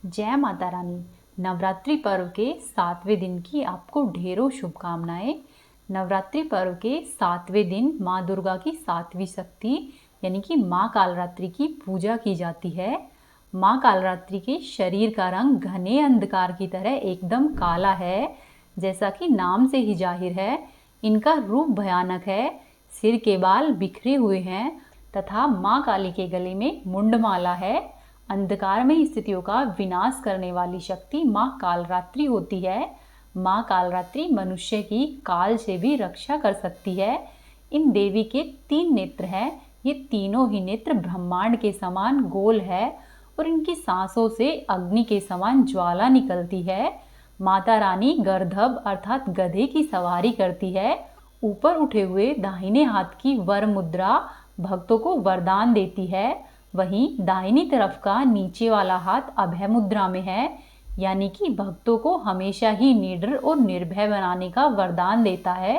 जय माता रानी। नवरात्रि पर्व के 7वें दिन की आपको ढेरों शुभकामनाएं। नवरात्रि पर्व के 7वें दिन माँ दुर्गा की 7वीं शक्ति यानी कि माँ कालरात्रि की पूजा की जाती है। माँ कालरात्रि के शरीर का रंग घने अंधकार की तरह एकदम काला है, जैसा कि नाम से ही जाहिर है। इनका रूप भयानक है, सिर के बाल बिखरे हुए हैं तथा माँ काली के गले में मुंडमाला है। अंधकारमय स्थितियों का विनाश करने वाली शक्ति माँ कालरात्रि होती है। माँ कालरात्रि मनुष्य की काल से भी रक्षा कर सकती है। इन देवी के 3 नेत्र हैं। ये तीनों ही नेत्र ब्रह्मांड के समान गोल है और इनकी सांसों से अग्नि के समान ज्वाला निकलती है। माता रानी गर्दभ अर्थात गधे की सवारी करती है। ऊपर उठे हुए दाहिने हाथ की वर मुद्रा भक्तों को वरदान देती है। वहीं दाहिनी तरफ का नीचे वाला हाथ अभय मुद्रा में है, यानी कि भक्तों को हमेशा ही निडर और निर्भय बनाने का वरदान देता है।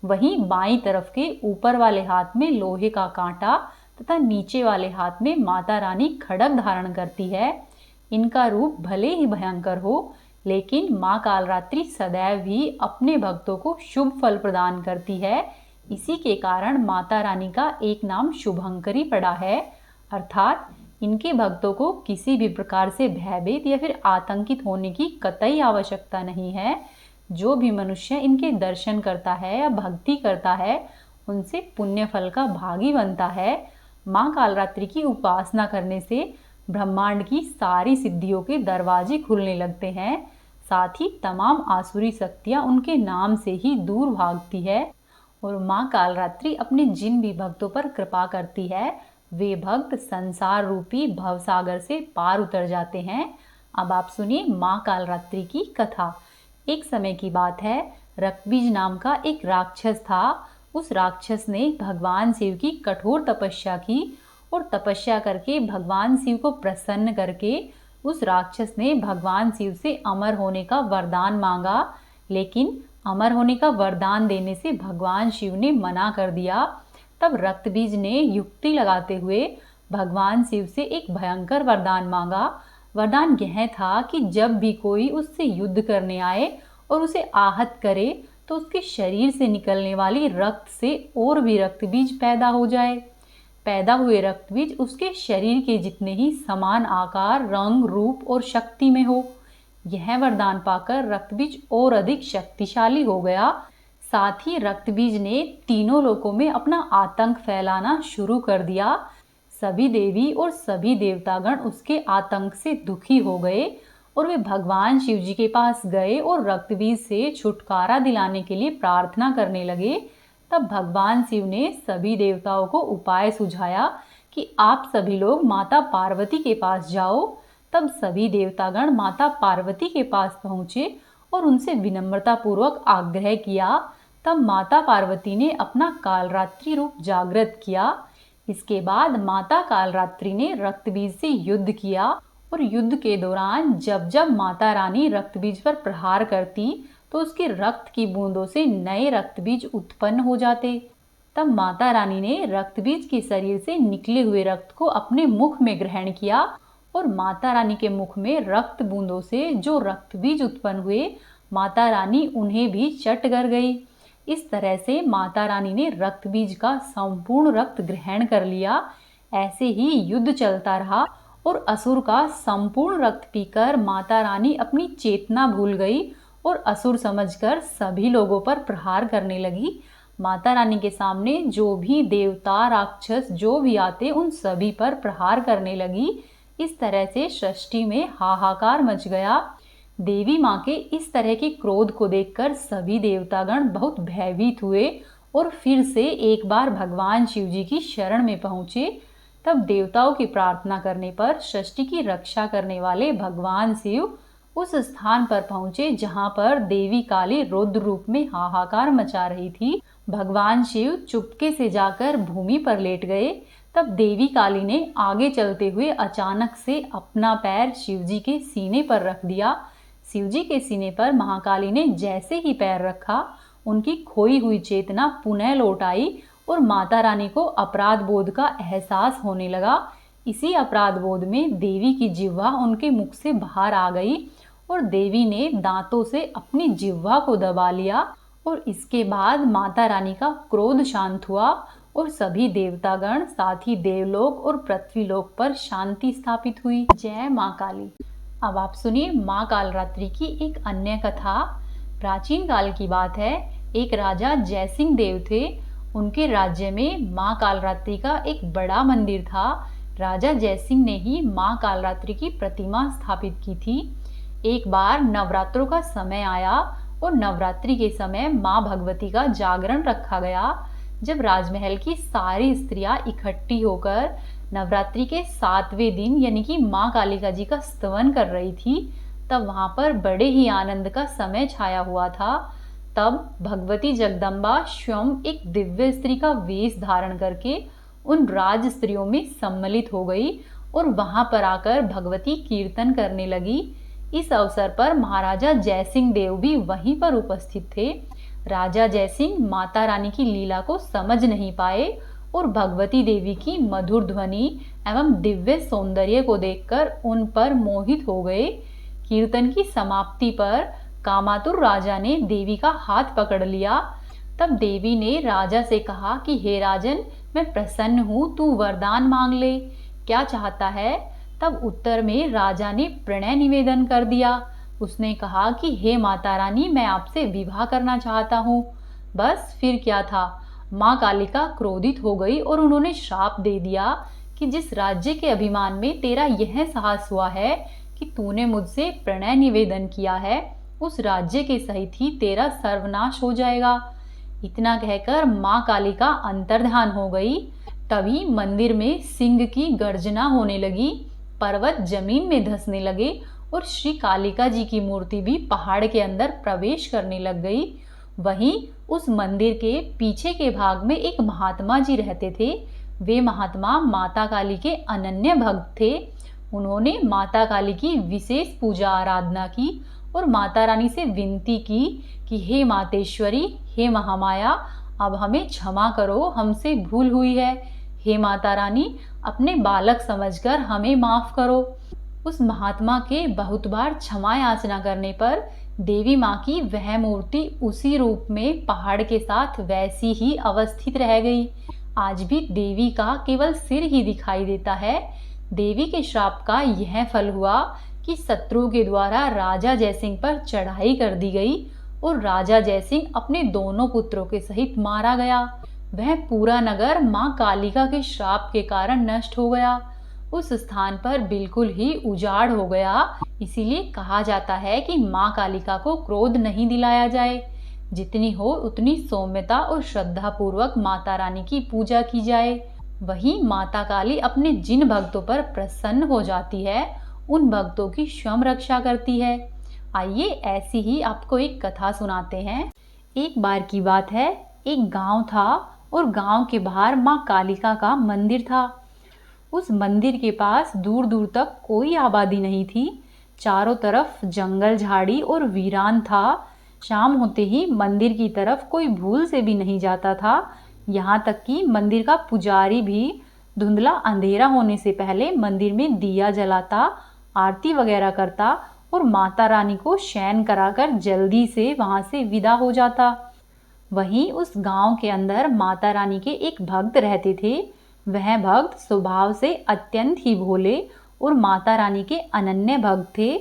वहीं बाईं तरफ के ऊपर वाले हाथ में लोहे का कांटा तथा नीचे वाले हाथ में माता रानी खड्ग धारण करती है। इनका रूप भले ही भयंकर हो, लेकिन माँ कालरात्रि सदैव ही अपने भक्तों को शुभ फल प्रदान करती है। इसी के कारण माता रानी का एक नाम शुभंकरी पड़ा है, अर्थात इनके भक्तों को किसी भी प्रकार से भयभीत या फिर आतंकित होने की कतई आवश्यकता नहीं है। जो भी मनुष्य इनके दर्शन करता है या भक्ति करता है, उनसे पुण्य फल का भागी बनता है। माँ कालरात्रि की उपासना करने से ब्रह्मांड की सारी सिद्धियों के दरवाजे खुलने लगते हैं। साथ ही तमाम आसुरी शक्तियाँ उनके नाम से ही दूर भागती है और माँ कालरात्रि अपने जिन भी भक्तों पर कृपा करती है, वे भक्त संसार रूपी भवसागर से पार उतर जाते हैं। अब आप सुनिए माँ कालरात्रि की कथा। एक समय की बात है, रक्तबीज नाम का एक राक्षस था। उस राक्षस ने भगवान शिव की कठोर तपस्या की और तपस्या करके भगवान शिव को प्रसन्न करके उस राक्षस ने भगवान शिव से अमर होने का वरदान मांगा। लेकिन अमर होने का वरदान देने से भगवान शिव ने मना कर दिया। तब रक्तबीज ने युक्ति लगाते हुए भगवान शिव से एक भयंकर वरदान मांगा। वरदान यह था कि जब भी कोई उससे युद्ध करने आए और उसे आहत करे, तो उसके शरीर से निकलने वाली रक्त से और भी रक्तबीज पैदा हो जाए। पैदा हुए रक्तबीज उसके शरीर के जितने ही समान आकार, रंग, रूप और शक्ति में हो। यह वरदान पाकर रक्तबीज और अधिक शक्तिशाली हो गया। साथ ही रक्तबीज ने तीनों लोकों में अपना आतंक फैलाना शुरू कर दिया। सभी देवी और सभी देवतागण उसके आतंक से दुखी हो गए और वे भगवान शिव जी के पास गए और रक्तबीज से छुटकारा दिलाने के लिए प्रार्थना करने लगे। तब भगवान शिव ने सभी देवताओं को उपाय सुझाया कि आप सभी लोग माता पार्वती के पास जाओ। तब सभी देवतागण माता पार्वती के पास पहुँचे और उनसे विनम्रता पूर्वक आग्रह किया। तब माता पार्वती ने अपना कालरात्रि रूप जागृत किया। इसके बाद माता कालरात्रि ने रक्तबीज से युद्ध किया और युद्ध के दौरान जब जब माता रानी रक्तबीज पर प्रहार करती, तो उसके रक्त की बूंदों से नए रक्तबीज उत्पन्न हो जाते। तब माता रानी ने रक्तबीज के शरीर से निकले हुए रक्त को अपने मुख में ग्रहण किया और माता रानी के मुख में रक्त बूंदों से जो रक्तबीज उत्पन्न हुए, माता रानी उन्हें भी चट कर गई। इस तरह से माता रानी ने रक्तबीज का संपूर्ण रक्त ग्रहण कर लिया। ऐसे ही युद्ध चलता रहा और असुर का संपूर्ण रक्त पीकर माता रानी अपनी चेतना भूल गई और असुर समझकर सभी लोगों पर प्रहार करने लगी। माता रानी के सामने जो भी देवता, राक्षस जो भी आते, उन सभी पर प्रहार करने लगी। इस तरह से सृष्टि में हाहाकार मच गया। देवी माँ के इस तरह के क्रोध को देखकर सभी देवतागण बहुत भयभीत हुए और फिर से एक बार भगवान शिव जी की शरण में पहुँचे। तब देवताओं की प्रार्थना करने पर सृष्टि की रक्षा करने वाले भगवान शिव उस स्थान पर पहुँचे जहाँ पर देवी काली रौद्र रूप में हाहाकार मचा रही थी। भगवान शिव चुपके से जाकर भूमि पर लेट गए। तब देवी काली ने आगे चलते हुए अचानक से अपना पैर शिवजी के सीने पर रख दिया। शिवजी के सीने पर महाकाली ने जैसे ही पैर रखा, उनकी खोई हुई चेतना पुनः लौट आई और माता रानी को अपराध बोध का एहसास होने लगा। इसी अपराध बोध में देवी की जिह्वा उनके मुख से बाहर आ गई और देवी ने दांतों से अपनी जिह्वा को दबा लिया और इसके बाद माता रानी का क्रोध शांत हुआ और सभी देवतागण साथ ही देवलोक और पृथ्वीलोक पर शांति स्थापित हुई। जय माँ काली। अब आप सुनिए माँ कालरात्रि की एक अन्य कथा। प्राचीन काल की बात है, एक राजा जयसिंह देव थे। उनके राज्य में माँ कालरात्रि का एक बड़ा मंदिर था। राजा जयसिंह ने ही माँ कालरात्रि की प्रतिमा स्थापित की थी। एक बार नवरात्रों का समय आया और नवरात्रि के समय माँ भगवती का जागरण रखा गया। जब राजमहल की सारी स्त्रियां इकट्ठी होकर नवरात्रि के 7वें दिन यानी कि माँ कालिका जी का स्तवन कर रही थी, तब वहां पर बड़े ही आनंद का समय छाया हुआ था। तब भगवती जगदम्बा स्वयं एक दिव्य स्त्री का वेश धारण करके उन राज स्त्रियों में सम्मिलित हो गई और वहां पर आकर भगवती कीर्तन करने लगी। इस अवसर पर महाराजा जयसिंह देव भी वहीं पर उपस्थित थे। राजा जयसिंह माता रानी की लीला को समझ नहीं पाए और भगवती देवी की मधुर ध्वनि एवं दिव्य सौंदर्य को देखकर उन पर मोहित हो गए। कीर्तन की समाप्ति पर कामातुर राजा ने देवी का हाथ पकड़ लिया। तब देवी ने राजा से कहा कि हे राजन, मैं प्रसन्न हूँ, तू वरदान मांग ले, क्या चाहता है। तब उत्तर में राजा ने प्रणय निवेदन कर दिया। उसने कहा कि हे माता रानी, मैं आपसे विवाह करना चाहता हूँ। बस फिर क्या था, माँ कालिका क्रोधित हो गई और उन्होंने श्राप दे दिया कि जिस राज्य के अभिमान में तेरा यह साहस हुआ है कि तूने मुझसे प्रणय निवेदन किया है, उस राज्य के सहित ही तेरा सर्वनाश हो जाएगा। इतना कहकर माँ कालिका अंतर्धान हो गई। तभी मंदिर में सिंह की गर्जना होने लगी, पर्वत जमीन में धंसने लगे और श्री कालिका जी की मूर्ति भी पहाड़ के अंदर प्रवेश करने लग गई। वहीं उस मंदिर के पीछे के भाग में एक महात्मा जी रहते थे। वे महात्मा माता काली के अनन्य भक्त थे। उन्होंने माता काली की विशेष पूजा आराधना की और माता रानी से विनती की कि हे मातेश्वरी, हे महामाया, अब हमें क्षमा करो, हमसे भूल हुई है। हे माता रानी, अपने बालक समझकर हमें माफ करो। उस महात्मा के बहुत बार क्षमा याचना करने पर देवी माँ की वह मूर्ति उसी रूप में पहाड़ के साथ वैसी ही अवस्थित रह गई। आज भी देवी का केवल सिर ही दिखाई देता है। देवी के श्राप का यह फल हुआ कि शत्रु के द्वारा राजा जयसिंह पर चढ़ाई कर दी गई और राजा जयसिंह अपने दोनों पुत्रों के सहित मारा गया। वह पूरा नगर माँ कालिका के श्राप के कारण नष्ट हो गया। उस स्थान पर बिल्कुल ही उजाड़ हो गया। इसीलिए कहा जाता है कि माँ कालिका को क्रोध नहीं दिलाया जाए, जितनी हो उतनी सौम्यता और श्रद्धा पूर्वक माता रानी की पूजा की जाए। वहीं माता काली अपने जिन भक्तों पर प्रसन्न हो जाती है, उन भक्तों की स्वयं रक्षा करती है। आइए ऐसी ही आपको एक कथा सुनाते हैं। एक बार की बात है, एक गांव था और गांव के बाहर माँ कालिका का मंदिर था। उस मंदिर के पास दूर दूर तक कोई आबादी नहीं थी। चारों तरफ जंगल झाड़ी और वीरान था। शाम होते ही मंदिर की तरफ कोई भूल से भी नहीं जाता था। यहाँ तक कि मंदिर का पुजारी भी धुंधला अंधेरा होने से पहले मंदिर में दिया जलाता, आरती वगैरह करता और माता रानी को शयन कराकर जल्दी से वहाँ से विदा हो जाता। वहीं उस गांव के अंदर माता रानी के एक भक्त रहते थे। वह भक्त स्वभाव से अत्यंत ही भोले और माता रानी के अनन्य भक्त थे।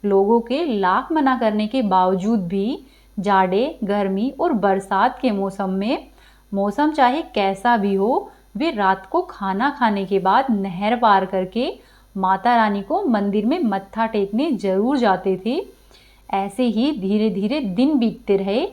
लोगों के लाख मना करने के बावजूद भी जाड़े, गर्मी और बरसात के मौसम में, मौसम चाहे कैसा भी हो, वे रात को खाना खाने के बाद नहर पार करके माता रानी को मंदिर में मत्था टेकने जरूर जाते थे। ऐसे ही धीरे धीरे दिन बीतते रहे।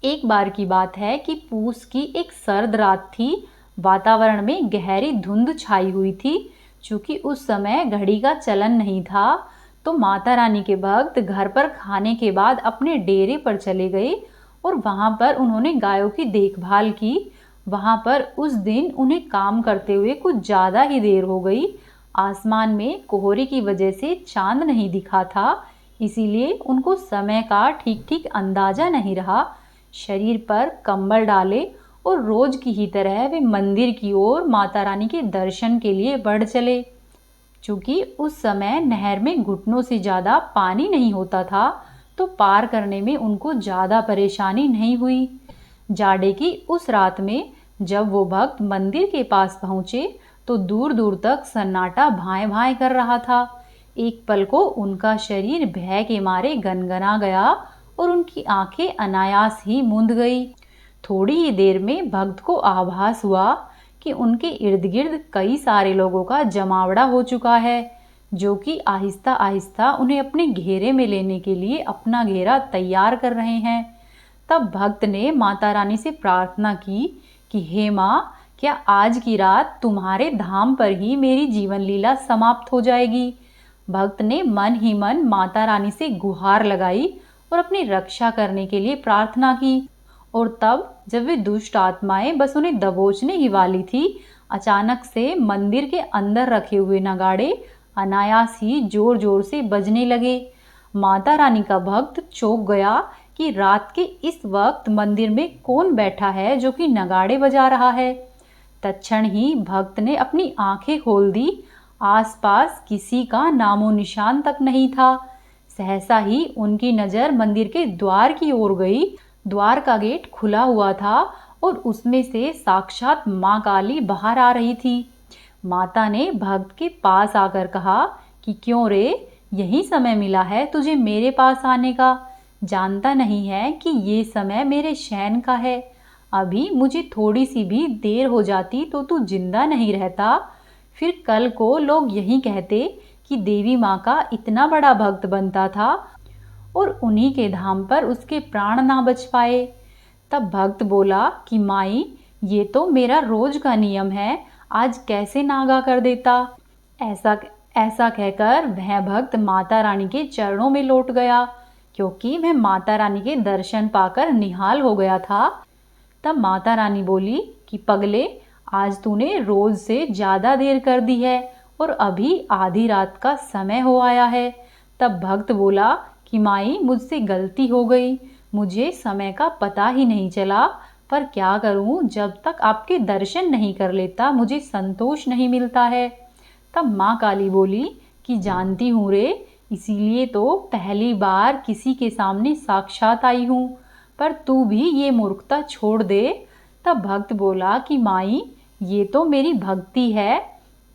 एक बार की बात है कि पूस की एक सर्द रात थी। वातावरण में गहरी धुंध छाई हुई थी। चूंकि उस समय घड़ी का चलन नहीं था, तो माता रानी के भक्त घर पर खाने के बाद अपने डेरे पर चले गए और वहां पर उन्होंने गायों की देखभाल की। वहां पर उस दिन उन्हें काम करते हुए कुछ ज़्यादा ही देर हो गई। आसमान में कोहरे की वजह से चांद नहीं दिखा था, इसीलिए उनको समय का ठीक ठीक अंदाजा नहीं रहा। शरीर पर कंबल डाले और रोज की ही तरह वे मंदिर की ओर माता रानी के दर्शन के लिए बढ़ चले। चूंकि उस समय नहर में घुटनों से ज्यादा पानी नहीं होता था, तो पार करने में उनको ज्यादा परेशानी नहीं हुई। जाड़े की उस रात में जब वो भक्त मंदिर के पास पहुंचे, तो दूर दूर तक सन्नाटा भाए भाए कर रहा था। एक पल को उनका शरीर भय के मारे गनगना गया और उनकी आंखें अनायास ही मूंद गई। थोड़ी ही देर में भक्त को आभास हुआ कि उनके इर्द गिर्द कई सारे लोगों का जमावड़ा हो चुका है, जो कि आहिस्ता आहिस्ता उन्हें अपने घेरे में लेने के लिए अपना घेरा तैयार कर रहे हैं। तब भक्त ने माता रानी से प्रार्थना की कि हे माँ, क्या आज की रात तुम्हारे धाम पर ही मेरी जीवन लीला समाप्त हो जाएगी। भक्त ने मन ही मन माता रानी से गुहार लगाई और अपनी रक्षा करने के लिए प्रार्थना की। और तब जब वे दुष्ट आत्माएं बस उन्हें दबोचने ही वाली थी, अचानक से मंदिर के अंदर रखे हुए नगाड़े अनायास ही जोर जोर से बजने लगे। माता रानी का भक्त चौंक गया कि रात के इस वक्त मंदिर में कौन बैठा है जो कि नगाड़े बजा रहा है। तत्क्षण ही भक्त ने अपनी आंखें खोल दी। आसपास किसी का नामो निशान तक नहीं था। सहसा ही उनकी नजर मंदिर के द्वार की ओर गई। द्वार का गेट खुला हुआ था और उसमें से साक्षात माँ काली बाहर आ रही थी। माता ने भक्त के पास आकर कहा कि क्यों रे, यही समय मिला है तुझे मेरे पास आने का? जानता नहीं है कि ये समय मेरे शयन का है। अभी मुझे थोड़ी सी भी देर हो जाती तो तू जिंदा नहीं रहता। फिर कल को लोग यही कहते कि देवी माँ का इतना बड़ा भक्त बनता था और उन्हीं के धाम पर उसके प्राण ना बच पाए। तब भक्त बोला कि माई, ये तो मेरा रोज का नियम है, आज कैसे नागा कर देता। ऐसा ऐसा कहकर वह भक्त माता रानी के चरणों में लौट गया, क्योंकि वह माता रानी के दर्शन पाकर निहाल हो गया था। तब माता रानी बोली कि पगले, आज तूने रोज से ज्यादा देर कर दी है और अभी आधी रात का समय हो आया है। तब भक्त बोला कि माई, मुझसे गलती हो गई, मुझे समय का पता ही नहीं चला, पर क्या करूं, जब तक आपके दर्शन नहीं कर लेता मुझे संतोष नहीं मिलता है। तब माँ काली बोली कि जानती हूँ रे, इसीलिए तो पहली बार किसी के सामने साक्षात आई हूँ, पर तू भी ये मूर्खता छोड़ दे। तब भक्त बोला कि माई, ये तो मेरी भक्ति है।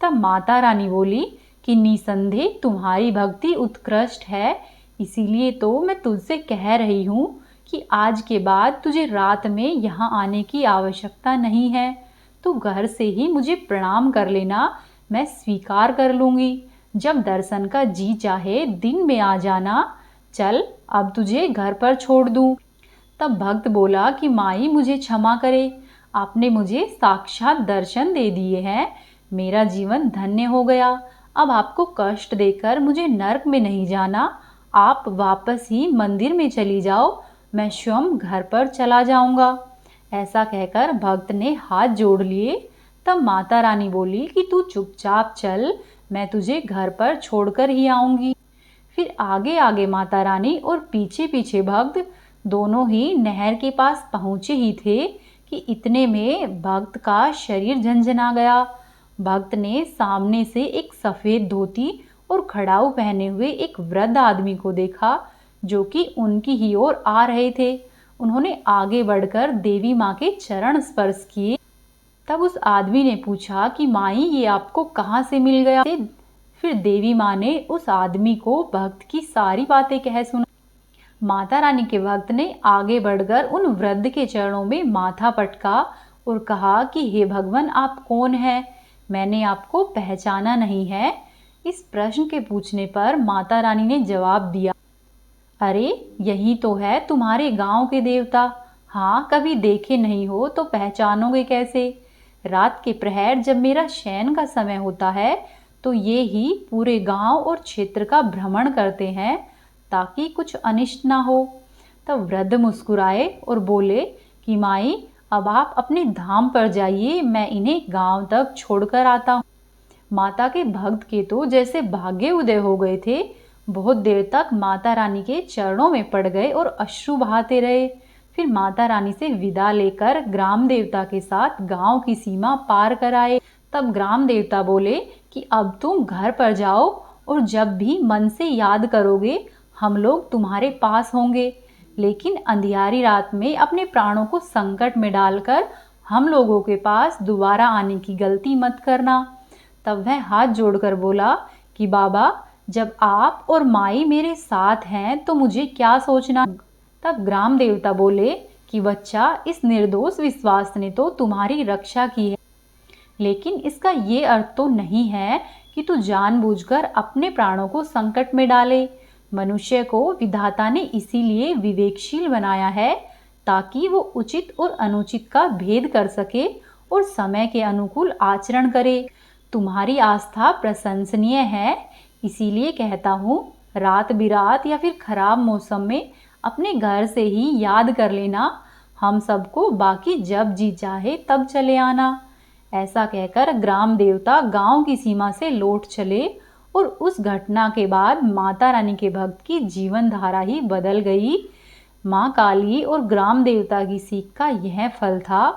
तब माता रानी बोली कि निसंदेह तुम्हारी भक्ति उत्कृष्ट है, इसीलिए तो मैं तुझसे कह रही हूँ कि आज के बाद तुझे रात में यहाँ आने की आवश्यकता नहीं है। तू घर से ही मुझे प्रणाम कर लेना, मैं स्वीकार कर लूँगी। जब दर्शन का जी चाहे दिन में आ जाना। चल, अब तुझे घर पर छोड़ दूँ। तब भक्त बोला कि माई, मुझे क्षमा करे, आपने मुझे साक्षात दर्शन दे दिए हैं, मेरा जीवन धन्य हो गया। अब आपको कष्ट देकर मुझे नरक में नहीं जाना, आप वापस ही मंदिर में चली जाओ, मैं स्वयं घर पर चला जाऊंगा। ऐसा कहकर भक्त ने हाथ जोड़ लिए। तब माता रानी बोली कि तू चुपचाप चल, मैं तुझे घर पर छोड़कर ही आऊंगी। फिर आगे आगे माता रानी और पीछे पीछे भक्त दोनों ही नहर के पास पहुंचे ही थे कि इतने में भक्त का शरीर झंझना गया। भक्त ने सामने से एक सफेद धोती और खड़ाऊ पहने हुए एक वृद्ध आदमी को देखा, जो कि उनकी ही ओर आ रहे थे। उन्होंने आगे बढ़कर देवी माँ के चरण स्पर्श किए। तब उस आदमी ने पूछा कि माई, ये आपको कहाँ से मिल गया? फिर देवी माँ ने उस आदमी को भक्त की सारी बातें कह सुना। माता रानी के भक्त ने आगे बढ़कर उन वृद्ध के चरणों में माथा पटका और कहा कि हे भगवान, आप कौन हैं? मैंने आपको पहचाना नहीं है। इस प्रश्न के पूछने पर माता रानी ने जवाब दिया, अरे यही तो है तुम्हारे गांव के देवता। हाँ, कभी देखे नहीं हो तो पहचानोगे कैसे? रात के प्रहर जब मेरा शयन का समय होता है तो ये ही पूरे गांव और क्षेत्र का भ्रमण करते हैं ताकि कुछ अनिष्ट ना हो। तब वृद्ध मुस्कुराए और बोले कि माई, अब आप अपने धाम पर जाइए, मैं इन्हें गांव तक छोड़कर आता हूँ। माता के भक्त के तो जैसे भाग्य उदय हो गए थे। बहुत देर तक माता रानी के चरणों में पड़ गए और अश्रु बहाते रहे। फिर माता रानी से विदा लेकर ग्राम देवता के साथ गांव की सीमा पार कर आए। तब ग्राम देवता बोले कि अब तुम घर पर जाओ और जब भी मन से याद करोगे हम लोग तुम्हारे पास होंगे, लेकिन अंधियारी रात में अपने प्राणों को संकट में डालकर हम लोगों के पास दोबारा आने की गलती मत करना। तब वह हाथ जोड़कर बोला कि बाबा, जब आप और माई मेरे साथ हैं तो मुझे क्या सोचना। तब ग्राम देवता बोले कि बच्चा, इस निर्दोष विश्वास ने तो तुम्हारी रक्षा की है, लेकिन इसका ये अर्थ तो नहीं है कि तू जानबूझकर अपने प्राणों को संकट में डाले। मनुष्य को विधाता ने इसीलिए विवेकशील बनाया है ताकि वो उचित और अनुचित का भेद कर सके और समय के अनुकूल आचरण करे। तुम्हारी आस्था प्रशंसनीय है, इसीलिए कहता हूँ रात बिरात या फिर खराब मौसम में अपने घर से ही याद कर लेना हम सबको, बाकी जब जी चाहे तब चले आना। ऐसा कहकर ग्राम देवता गांव की सीमा से लौट चले और उस घटना के बाद माता रानी के भक्त की जीवन धारा ही बदल गई। माँ काली और ग्राम देवता की सीख का यह फल था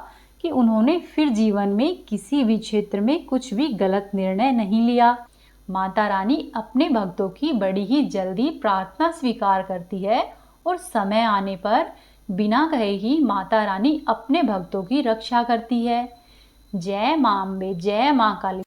कि उन्होंने फिर जीवन में किसी भी क्षेत्र में कुछ भी गलत निर्णय नहीं लिया। माता रानी अपने भक्तों की बड़ी ही जल्दी प्रार्थना स्वीकार करती है और समय आने पर बिना कहे ही माता रानी अपने भक्तों की रक्षा करती है। जय मां अम्बे, जय मां काली।